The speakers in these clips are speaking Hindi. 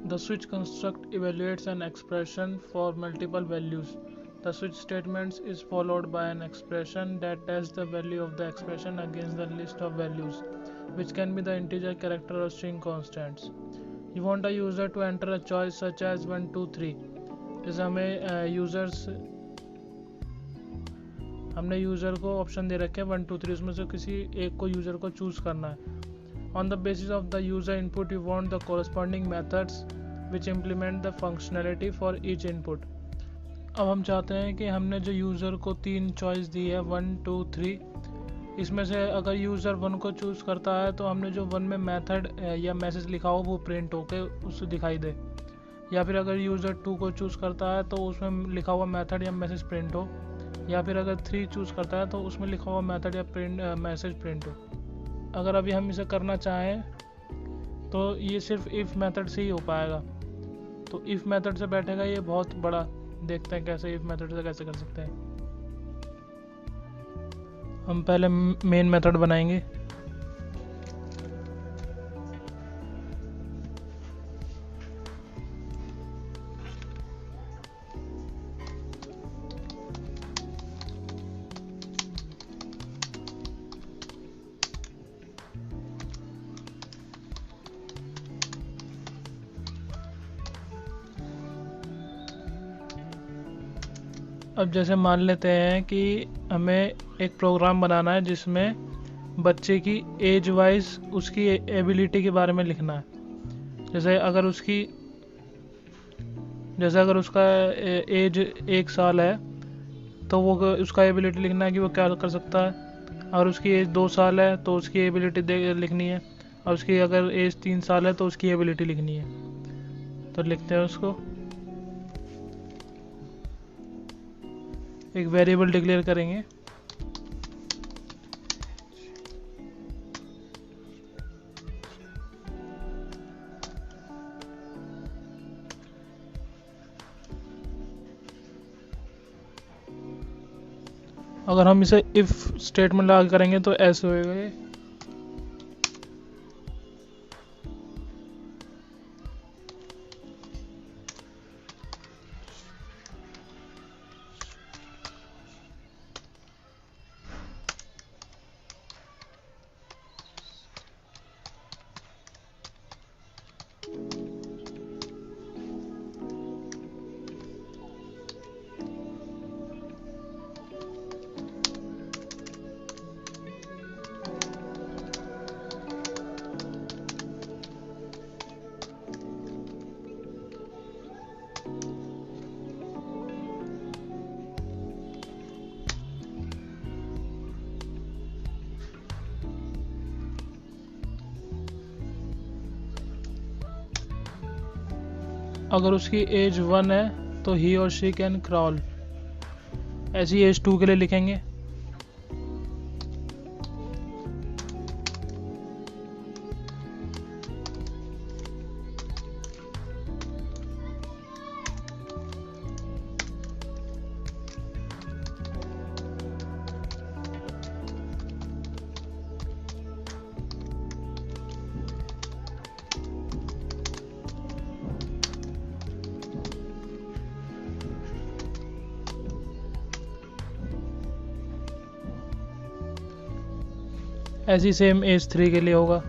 The switch construct evaluates an expression for multiple values. The switch statement is followed by an expression that tests the value of the expression against the list of values, which can be the integer, character, or string constants. You want a user to enter a choice such as 1 2 3. जैसे हमने यूज़र को ऑप्शन दे रखे हैं 1 2 3, उसमें से किसी एक को यूज़र को चूज़ करना है. On the basis of the user input, you want the corresponding methods which implement the functionality for each input. अब हम चाहते हैं कि हमने जो यूज़र को 3 चॉइस दी है 1 2 3, इसमें से अगर यूज़र 1 को चूज़ करता है तो हमने जो 1 में मेथड या मैसेज लिखा हो वो प्रिंट होके उससे दिखाई दे, या फिर अगर यूज़र 2 को चूज़ करता है तो उसमें लिखा हुआ मेथड या मैसेज प्रिंट हो, या फिर अगर 3 चूज़ करता है तो उसमें लिखा हुआ मेथड या मैसेज प्रिंट हो. अगर अभी हम इसे करना चाहें तो ये सिर्फ इफ़ मेथड से ही हो पाएगा. तो इफ़ मेथड से बैठेगा ये बहुत बड़ा. देखते हैं कैसे इफ़ मेथड से कैसे कर सकते हैं. हम पहले मेन मेथड बनाएंगे. अब जैसे मान लेते हैं कि हमें एक प्रोग्राम बनाना है जिसमें बच्चे की एज वाइज उसकी एबिलिटी के बारे में लिखना है. जैसे अगर उसका एज 1 साल है तो वो उसका एबिलिटी लिखना है कि वो क्या कर सकता है. अगर उसकी एज 2 साल है तो उसकी एबिलिटी लिखनी है. और उसकी अगर एज 3 साल है तो उसकी एबिलिटी लिखनी है. तो लिखते हैं उसको. एक वेरिएबल डिक्लेयर करेंगे. अगर हम इसे इफ स्टेटमेंट लगा करेंगे तो ऐसे होएगा ये. अगर उसकी एज 1 है तो ही और शी कैन क्रॉल. ऐसी एज 2 के लिए लिखेंगे. ऐसी सेम एज 3 के लिए होगा.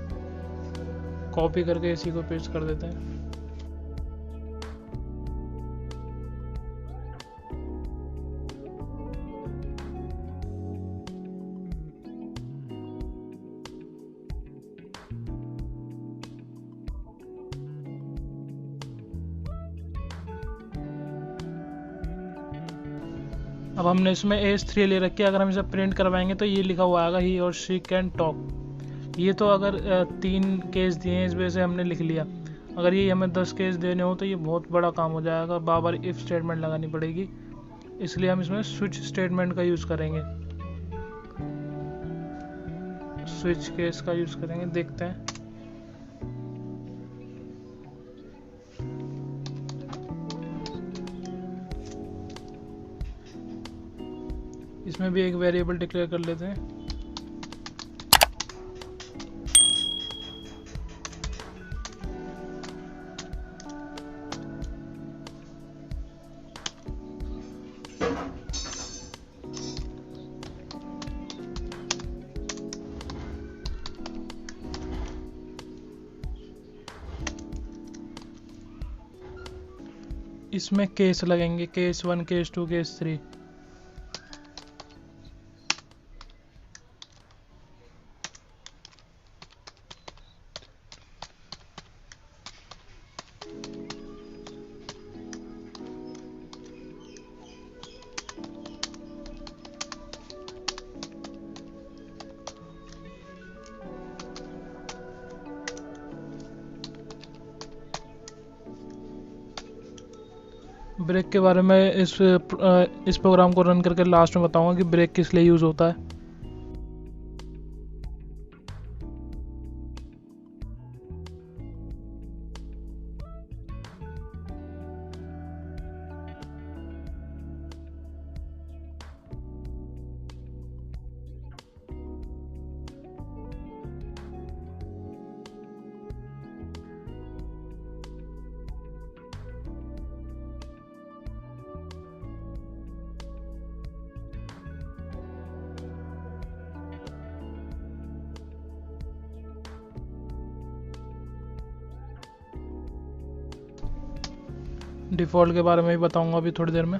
कॉपी करके इसी को पेस्ट कर देते हैं. अब हमने इसमें एज 3 ले रखी है. अगर हम इसे प्रिंट करवाएंगे तो ये लिखा हुआ आएगा ही और शी कैन टॉक. ये तो अगर 3 केस दिए हैं इस वजह से हमने लिख लिया. अगर ये हमें 10 केस देने हो तो ये बहुत बड़ा काम हो जाएगा. बार बार इफ़ स्टेटमेंट लगानी पड़ेगी. इसलिए हम इसमें स्विच स्टेटमेंट का यूज़ करेंगे. स्विच केस का यूज़ करेंगे. देखते हैं. इसमें भी एक वेरिएबल डिक्लेयर कर लेते हैं. इसमें केस लगेंगे, केस 1, केस 2, केस 3। ब्रेक के बारे में इस प्रोग्राम को रन करके लास्ट में बताऊंगा कि ब्रेक किस लिए यूज़ होता है। डिफ़ॉल्ट के बारे में भी बताऊंगा अभी थोड़ी देर में।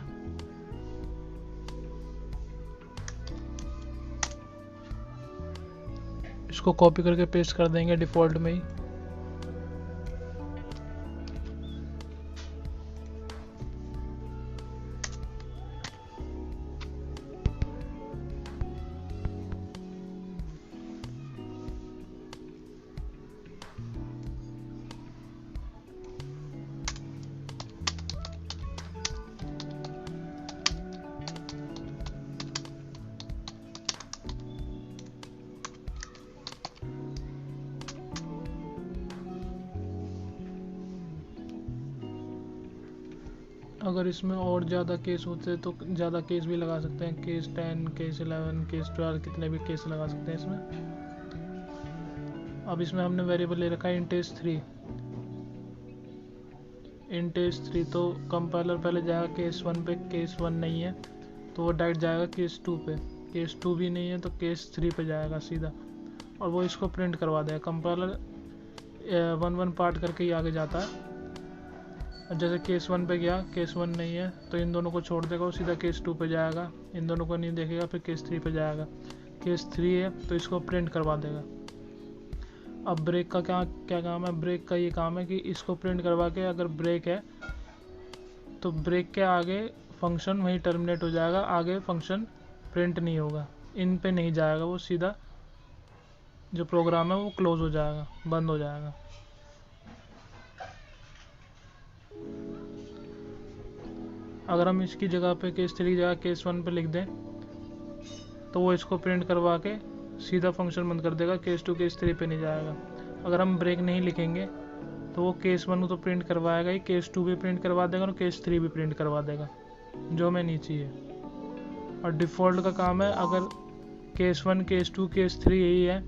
इसको कॉपी करके पेस्ट कर देंगे डिफ़ॉल्ट में ही। अगर इसमें और ज़्यादा केस होते तो ज़्यादा केस भी लगा सकते हैं, केस 10, केस 11, केस 12, कितने भी केस लगा सकते हैं इसमें। अब इसमें हमने वेरिएबल ले रखा है इंटेज 3। इंटेज 3 तो कंपाइलर पहले जाएगा केस 1 पे, केस 1 नहीं है तो वो डायरेक्ट जाएगा केस 2 पे, केस 2 भी नहीं है तो केस 3 पे जाएगा सीधा, और वो इसको प्रिंट करवा देगा। कंपाइलर 1-1 पार्ट करके ही आगे जाता है। जैसे केस 1 पे गया, केस 1 नहीं है तो इन दोनों को छोड़ देगा, वो सीधा केस 2 पे जाएगा, इन दोनों को नहीं देखेगा, फिर केस 3 पे जाएगा। केस 3 है तो इसको प्रिंट करवा देगा। अब ब्रेक का क्या काम है? ब्रेक का ये काम है कि इसको प्रिंट करवा के अगर ब्रेक है तो ब्रेक के आगे फंक्शन वहीं टर्मिनेट हो जाएगा, आगे फंक्शन प्रिंट नहीं होगा, इन पे नहीं जाएगा, वो सीधा जो प्रोग्राम है वो क्लोज हो जाएगा, बंद हो जाएगा। अगर हम इसकी जगह पे केस 3 की जगह केस 1 पे लिख दें तो वो इसको प्रिंट करवा के सीधा फंक्शन बंद कर देगा, केस 2 केस 3 पे नहीं जाएगा। अगर हम ब्रेक नहीं लिखेंगे तो वो केस 1 तो प्रिंट करवाएगा ही, केस 2 भी प्रिंट करवा देगा और केस 3 भी प्रिंट करवा देगा, जो हमें नहीं चाहिए। और डिफ़ॉल्ट का काम है, अगर केस 1, केस 2, केस 3 यही है,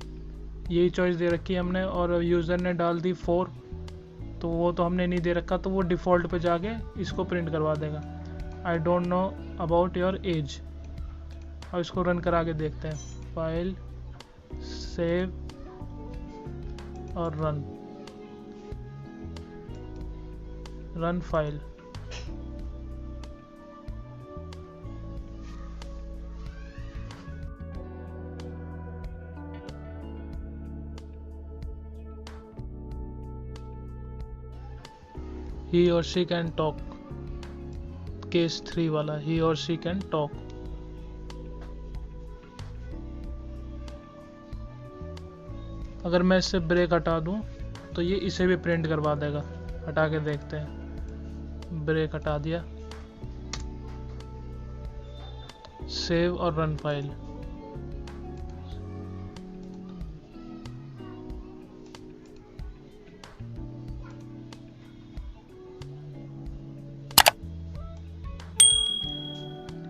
यही चॉइस दे रखी है हमने और यूज़र ने डाल दी 4, तो वो तो हमने नहीं दे रखा, तो वो डिफ़ॉल्ट पे जाके इसको प्रिंट करवा देगा, I don't know about your age. और इसको रन करा के देखते हैं, फाइल, सेव और run file. he or she can talk, case 3 वाला he or she can talk। अगर मैं इससे ब्रेक हटा दूं तो ये इसे भी प्रिंट करवा देगा। हटा के देखते हैं, ब्रेक हटा दिया, सेव और run file.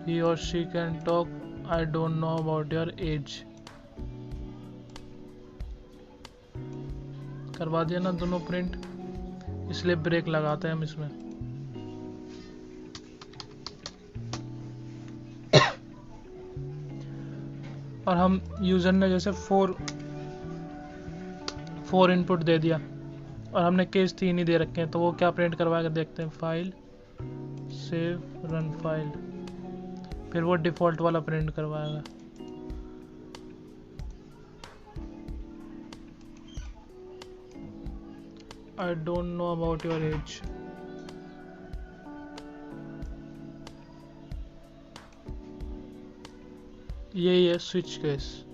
he or she can talk, I don't know about your age। करवा दिया ना दोनों प्रिंट, इसलिए ब्रेक लगाते हैं हम इसमें। और हम यूजर ने जैसे 4 इनपुट दे दिया और हमने केस 3 ही दे रखे हैं, तो वो क्या प्रिंट करवा के देखते हैं, फाइल, सेव रन फाइल, फिर वो डिफ़ॉल्ट वाला प्रिंट करवाएगा। I don't know about your age. यही है स्विच केस।